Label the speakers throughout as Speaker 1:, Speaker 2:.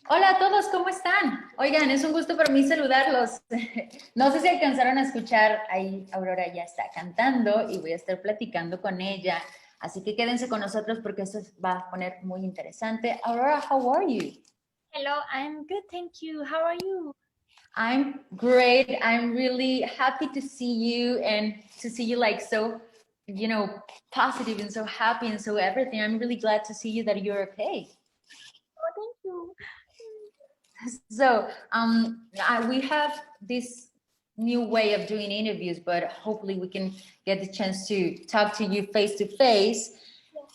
Speaker 1: Hola a todos, ¿cómo están? Oigan, es un gusto para mí saludarlos. No sé si alcanzaron a escuchar, ahí Aurora ya está cantando y voy a estar platicando con ella. Así que quédense con nosotros porque esto va a poner muy interesante. Aurora, how are you?
Speaker 2: Hello, I'm good, thank you. How are you?
Speaker 1: I'm great. I'm really happy to see you and to see you like so, positive and so happy and so everything. I'm really glad to see you that you're okay.
Speaker 2: Oh, thank you.
Speaker 1: So we have this new way of doing interviews, but hopefully we can get the chance to talk to you face to face.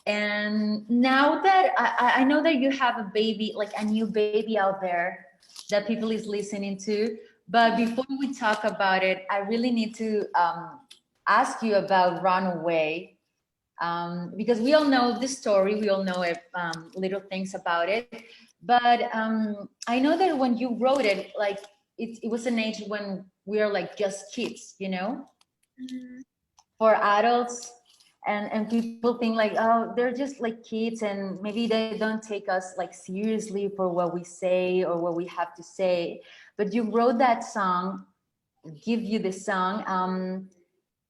Speaker 1: And now that I know that you have a baby, like a new baby out there that people is listening to, but before we talk about it, I really need to ask you about Runaway. Because we all know the story, we all know little things about it. But I know that when you wrote it, like it was an age when we are like just kids,
Speaker 2: Mm,
Speaker 1: for adults. And people think like, oh, they're just like kids and maybe they don't take us like seriously for what we say or what we have to say. But you wrote that song, give you the song.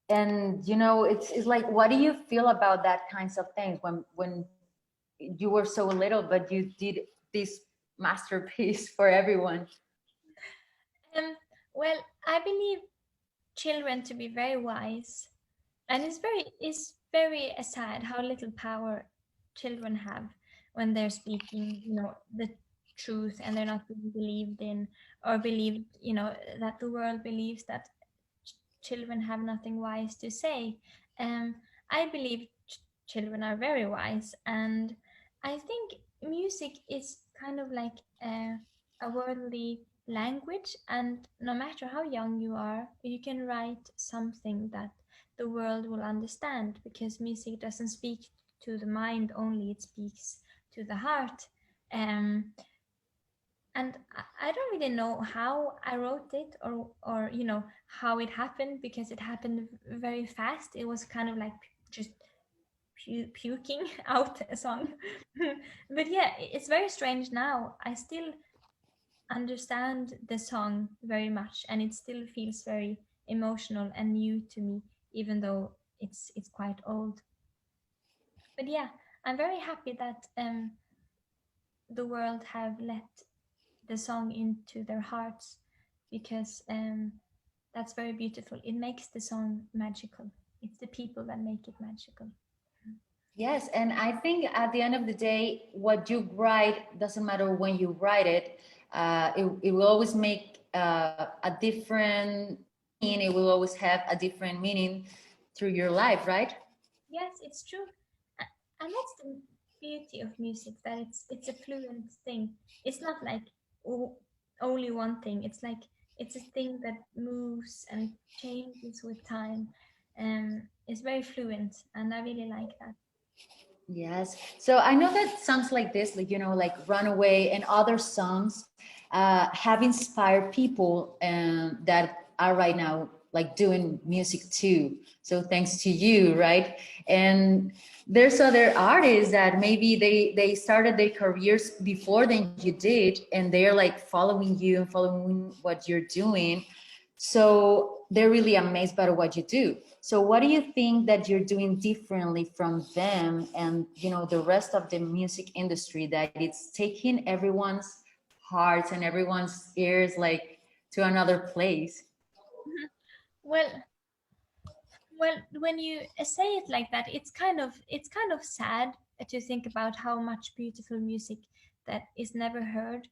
Speaker 1: And it's like, what do you feel about that kinds of things when you were so little but you did this masterpiece for everyone?
Speaker 2: Um, well, I believe children to be very wise, and it's very sad how little power children have when they're speaking, the truth, and they're not being believed in or believed, that the world believes that children have nothing wise to say. Um, I believe children are very wise, and I think music is kind of like a worldly language, and no matter how young you are, you can write something that the world will understand because music doesn't speak to the mind only, it speaks to the heart. Um, and I don't really know how I wrote it or how it happened because it happened very fast. It was kind of like just puking out a song. But yeah, it's very strange now. I still understand the song very much, and it still feels very emotional and new to me, even though it's quite old. But yeah, I'm very happy that the world have let the song into their hearts because that's very beautiful. It makes the song magical. It's the people that make it magical.
Speaker 1: Yes, and I think at the end of the day, what you write doesn't matter when you write it. It will always make a different meaning. It will always have a different meaning through your life, right?
Speaker 2: Yes, it's true. And that's the beauty of music, that it's a fluent thing. It's not like only one thing. It's like it's a thing that moves and it changes with time. It's very fluent, and I really like that.
Speaker 1: Yes. So I know that songs like this, like like "Runaway" and other songs, have inspired people that are right now like doing music too. So thanks to you, right? And there's other artists that maybe they started their careers before than you did, and they're like following you and following what you're doing. So they're really amazed by what you do. So what do you think that you're doing differently from them and the rest of the music industry that it's taking everyone's hearts and everyone's ears like to another place?
Speaker 2: Well, Well, when you say it like that, it's kind of sad to think about how much beautiful music that is never heard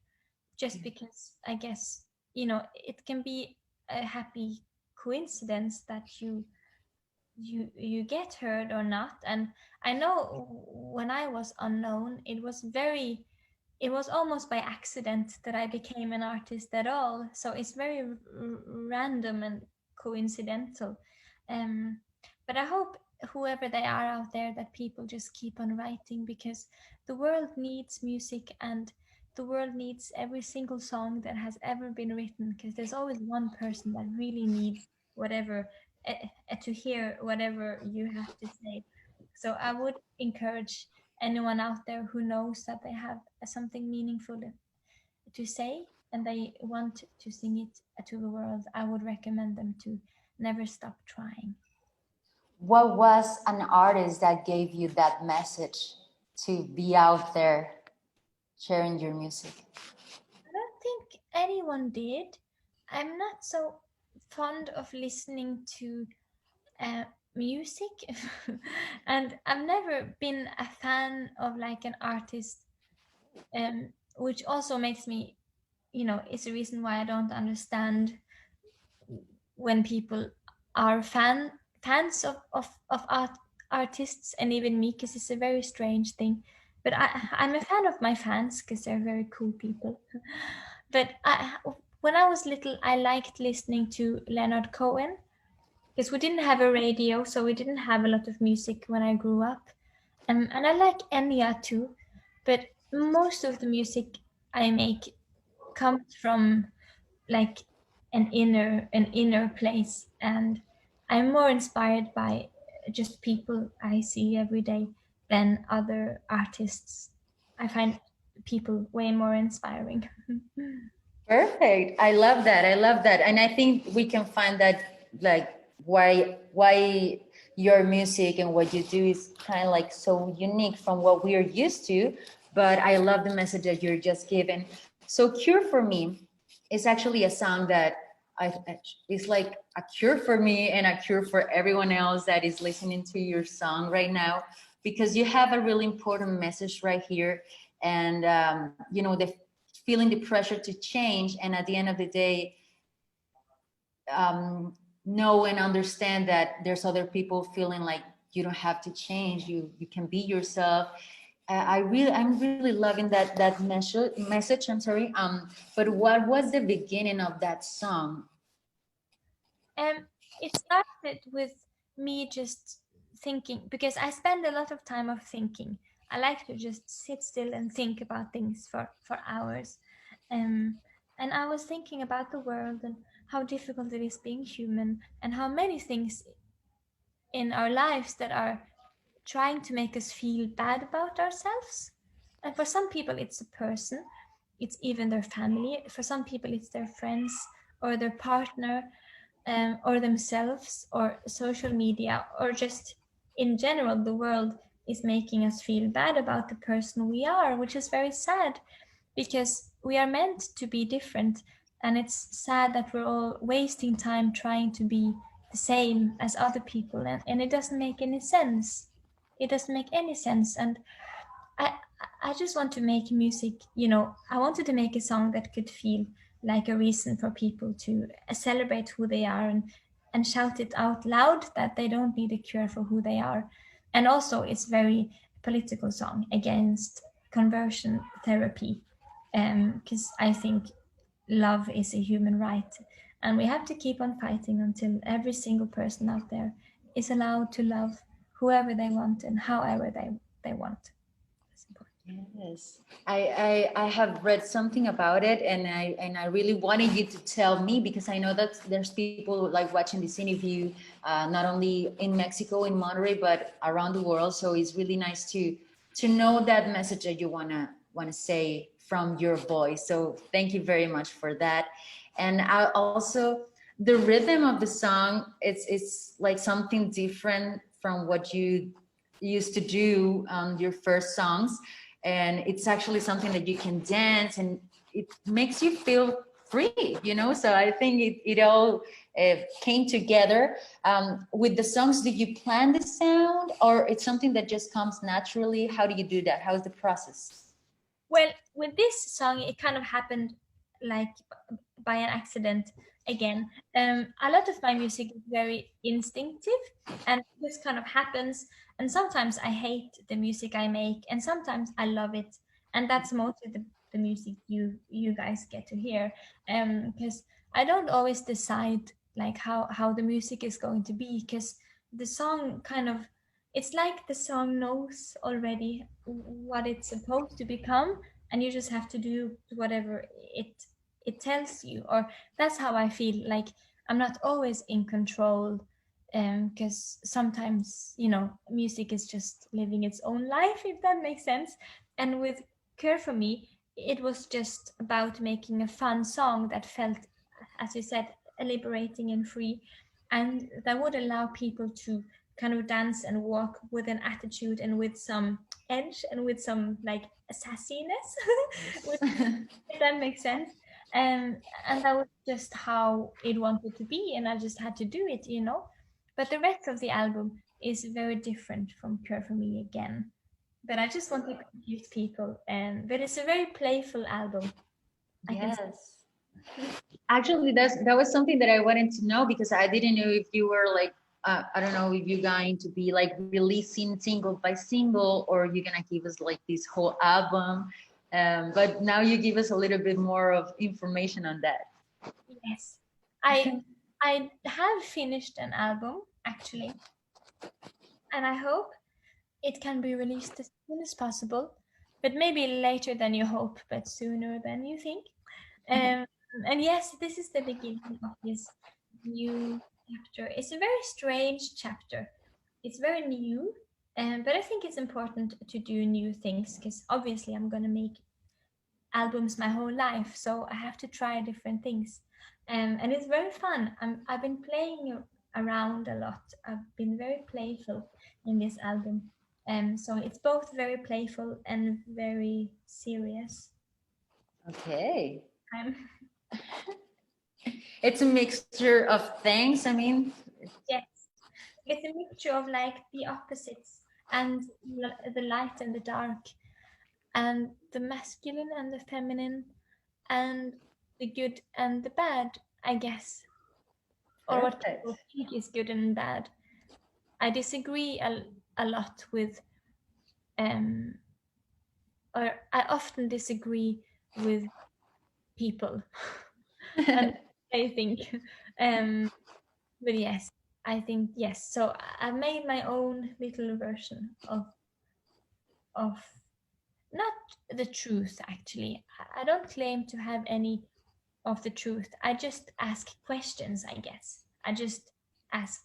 Speaker 2: just because I guess it can be a happy coincidence that you get heard or not. And I know when I was unknown, it was almost by accident that I became an artist at all. So it's very random and coincidental. Um, but I hope whoever they are out there that people just keep on writing because the world needs music, and the world needs every single song that has ever been written because there's always one person that really needs whatever to hear whatever you have to say. So I would encourage anyone out there who knows that they have something meaningful to say and they want to sing it to the world, I would recommend them to never stop trying.
Speaker 1: What was an artist that gave you that message to be out there sharing your music?
Speaker 2: I don't think anyone did. I'm not so fond of listening to uh, music, and I've never been a fan of like an artist, which also makes me, it's a reason why I don't understand when people are fans of artists and even me, because it's a very strange thing. But I'm a fan of my fans because they're very cool people. But when I was little, I liked listening to Leonard Cohen because we didn't have a radio, so we didn't have a lot of music when I grew up. And I like Enya too, but most of the music I make comes from like an inner place, and I'm more inspired by just people I see every day than other artists. I find people way more inspiring.
Speaker 1: Perfect. I love that. I love that. And I think we can find that like why your music and what you do is kind of like so unique from what we are used to. But I love the message that you're just giving. So Cure for Me is actually a song that I is like a cure for me and a cure for everyone else that is listening to your song right now, because you have a really important message right here. And the feeling the pressure to change, and at the end of the day, know and understand that there's other people feeling like you don't have to change, you can be yourself. I'm really loving that message. I'm sorry. But what was the beginning of that song?
Speaker 2: It started with me just thinking, because I spend a lot of time of thinking. I like to just sit still and think about things for hours. Um, and I was thinking about the world and how difficult it is being human, and how many things in our lives that are trying to make us feel bad about ourselves. And for some people, it's a person, it's even their family. For some people, it's their friends or their partner, or themselves, or social media, or just in general, the world is making us feel bad about the person we are, which is very sad because we are meant to be different. And it's sad that we're all wasting time trying to be the same as other people, and it doesn't make any sense. It doesn't make any sense. And I I just want to make music, I wanted to make a song that could feel like a reason for people to celebrate who they are, and shout it out loud that they don't need a cure for who they are. And also it's very political song against conversion therapy, because I think love is a human right, and we have to keep on fighting until every single person out there is allowed to love whoever they want and however they want. That's important.
Speaker 1: Yes, I have read something about it, and I really wanted you to tell me, because I know that there's people like watching this interview, not only in Mexico, in Monterrey, but around the world. So it's really nice to know that message that you wanna say from your voice. So thank you very much for that. And I also, the rhythm of the song, it's like something different from what you used to do your first songs, and it's actually something that you can dance, and it makes you feel free. So I think it all came together. With the songs, do you plan the sound, or it's something that just comes naturally? How do you do that? How's the process?
Speaker 2: Well, with this song, it kind of happened like by an accident again. A lot of my music is very instinctive, and this kind of happens. And sometimes I hate the music I make, and sometimes I love it. And that's mostly the music you guys get to hear. Because I don't always decide like how the music is going to be, because the song kind of, it's like the song knows already what it's supposed to become, and you just have to do whatever it tells you. Or that's how I feel. Like I'm not always in control, because sometimes music is just living its own life, if that makes sense. And with Care for Me, it was just about making a fun song that felt, as you said, liberating and free, and that would allow people to kind of dance and walk with an attitude and with some edge and with some like sassiness, which, if that makes sense. And that was just how it wanted to be, and I just had to do it, you know. But the rest of the album is very different from Pure for Me again. But I just want to confuse people, and but it's a very playful album. I can say.
Speaker 1: Yes. Actually, that was something that I wanted to know because I didn't know if you were like I don't know if you're going to be like releasing single by single or you're gonna give us like this whole album. But now you give us a little bit more of information on that.
Speaker 2: Yes, I have finished an album actually, and I hope it can be released as soon as possible, but maybe later than you hope, but sooner than you think. Um, and yes, this is the beginning of this new chapter. It's a very strange chapter. It's very new, but I think it's important to do new things because obviously I'm going to make albums my whole life, so I have to try different things. And it's very fun. I've been playing around a lot. I've been very playful in this album. So it's both very playful and very serious.
Speaker 1: Okay.
Speaker 2: Um,
Speaker 1: It's a mixture of things. I mean,
Speaker 2: yes, it's a mixture of like the opposites and the light and the dark, and the masculine and the feminine, and the good and the bad, I guess, or what
Speaker 1: perfect.
Speaker 2: people think is good and bad. I disagree a lot with, um, or I often disagree with people, and I think, um, but yes, I think yes. So I made my own little version of not the truth actually. I don't claim to have any of the truth. I just ask questions, I guess. I just ask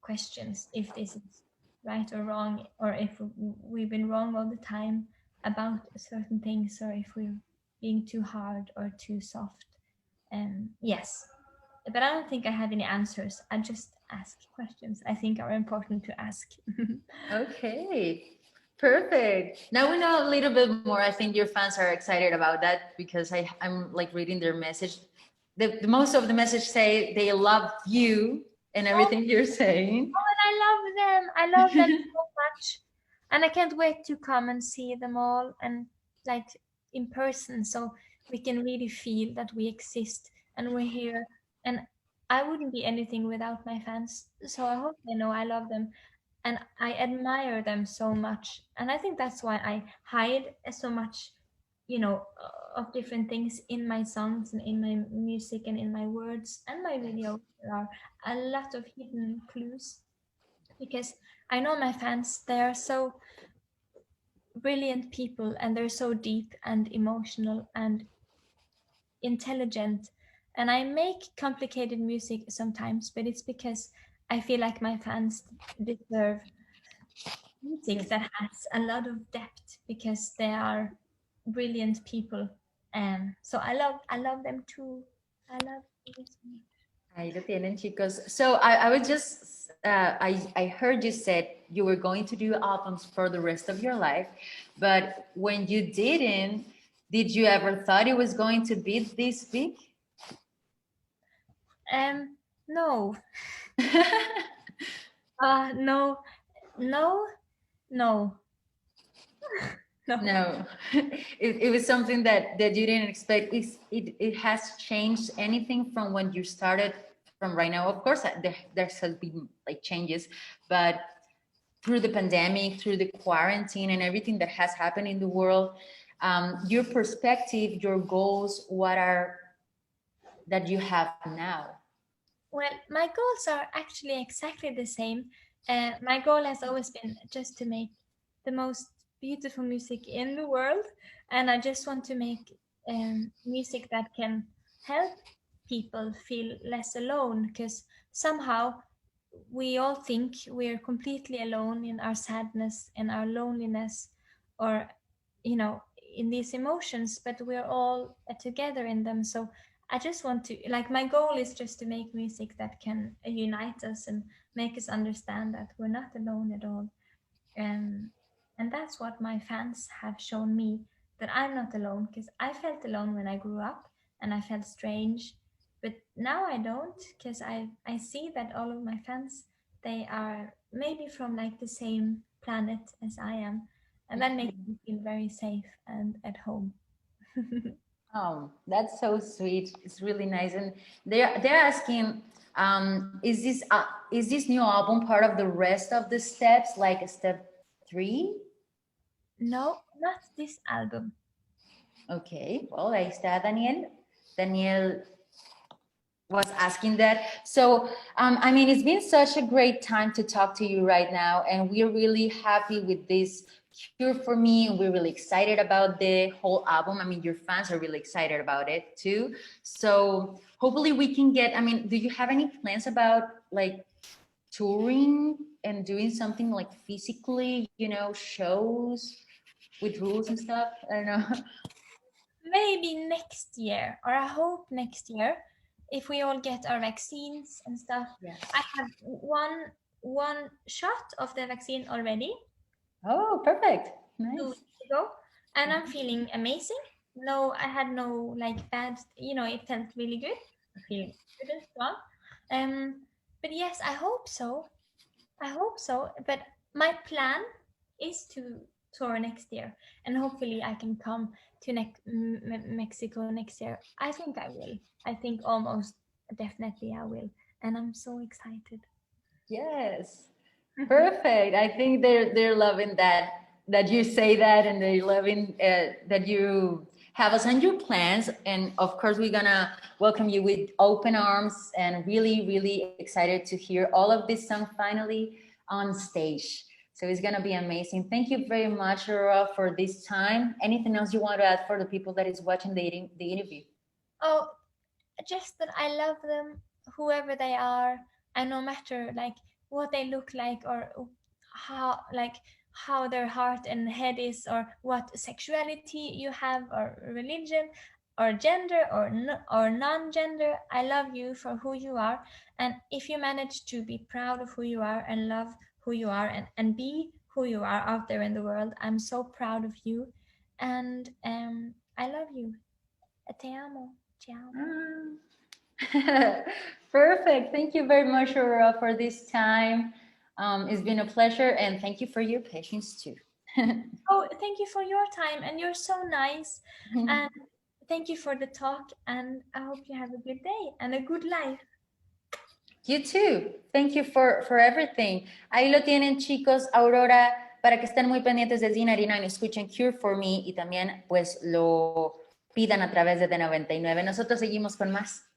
Speaker 2: questions if this is right or wrong, or if we've been wrong all the time about certain things, or if we're being too hard or too soft. Yes, but I don't think I have any answers. I just ask questions I think are important to ask.
Speaker 1: Okay, perfect. Now we know a little bit more. I think your fans are excited about that because I'm like reading their message. The most of the message say they love you and
Speaker 2: Oh,
Speaker 1: everything you're saying.
Speaker 2: and I love them. I love them so much. And I can't wait to come and see them all and like in person so we can really feel that we exist and we're here. And I wouldn't be anything without my fans. So I hope they know I love them and I admire them so much. And I think that's why I hide so much, you know, of different things in my songs and in my music and in my words and my videos. There are a lot of hidden clues because I know my fans, they are so brilliant people and they're so deep and emotional and intelligent. And I make complicated music sometimes, but it's because I feel like my fans deserve music
Speaker 1: Yes.
Speaker 2: that has a lot of depth because they are brilliant people. So I love them too. I love them so much.
Speaker 1: Ahí lo tienen, chicos. So I was just, I heard you said you were going to do albums for the rest of your life, but when you didn't, did you ever thought it was going to be this big?
Speaker 2: No, no, no, no, no.
Speaker 1: No, it was something that you didn't expect. It has changed anything from when you started from right now? Of course, there has been like changes, but through the pandemic, through the quarantine, and everything that has happened in the world, your perspective, your goals, what are that you have now?
Speaker 2: Well, my goals are actually exactly the same. My goal has always been just to make the most beautiful music in the world, and I just want to make music that can help people feel less alone because somehow we all think we're completely alone in our sadness and our loneliness, or, you know, in these emotions, but we're all together in them. So I just want to, like, my goal is just to make music that can unite us and make us understand that we're not alone at all. Um, and that's what my fans have shown me, that I'm not alone, because I felt alone when I grew up and I felt strange. But now I don't, because I see that all of my fans, they are maybe from like the same planet as I am. And that makes me feel very safe and at home.
Speaker 1: Oh, that's so sweet. It's really nice. And they're asking, is this new album part of the rest of the steps, like step 3?
Speaker 2: No, not this album.
Speaker 1: Okay, well, ahí está Daniel. Daniel was asking that. So, I mean, it's been such a great time to talk to you right now, and we're really happy with this Cure for Me, and we're really excited about the whole album. I mean, your fans are really excited about it too. So, hopefully, we can get. I mean, do you have any plans about like touring and doing something like physically, shows with rules and stuff? I don't know.
Speaker 2: Maybe next year, or I hope next year, if we all get our vaccines and stuff.
Speaker 1: Yes.
Speaker 2: I have one shot of the vaccine already
Speaker 1: Oh, perfect.
Speaker 2: 2
Speaker 1: Nice.
Speaker 2: weeks ago, and I'm feeling amazing. No, I had no like bad, it felt really good. I feel good and strong. But yes, I hope so. I hope so. But my plan is to tour next year, and hopefully I can come to Mexico next year. I think I will. I think almost definitely I will, and I'm so excited.
Speaker 1: Yes. Perfect. I think they're loving that you say that, and they're loving that you have us on your plans. And of course, we're gonna welcome you with open arms, and really, really excited to hear all of this song finally on stage. So it's gonna be amazing. Thank you very much, Aurora, for this time. Anything else you want to add for the people that is watching the interview?
Speaker 2: Oh, just that I love them, whoever they are, and no matter like what they look like, or how their heart and head is, or what sexuality you have, or religion, or gender, or non-gender. I love you for who you are, and if you manage to be proud of who you are and love who you are, and be who you are out there in the world, I'm so proud of you, and I love you. Te amo. Ciao.
Speaker 1: Perfect. Thank you very much, Aurora, for this time. It's been a pleasure, and thank you for your patience too.
Speaker 2: Oh, thank you for your time, and you're so nice. And thank you for the talk, and I hope you have a good day and a good life.
Speaker 1: You too. Thank you for everything. Ahí lo tienen, chicos. Aurora, para que estén muy pendientes de D99, escuchen Cure for Me y también pues lo pidan a través de D99. Nosotros seguimos con más.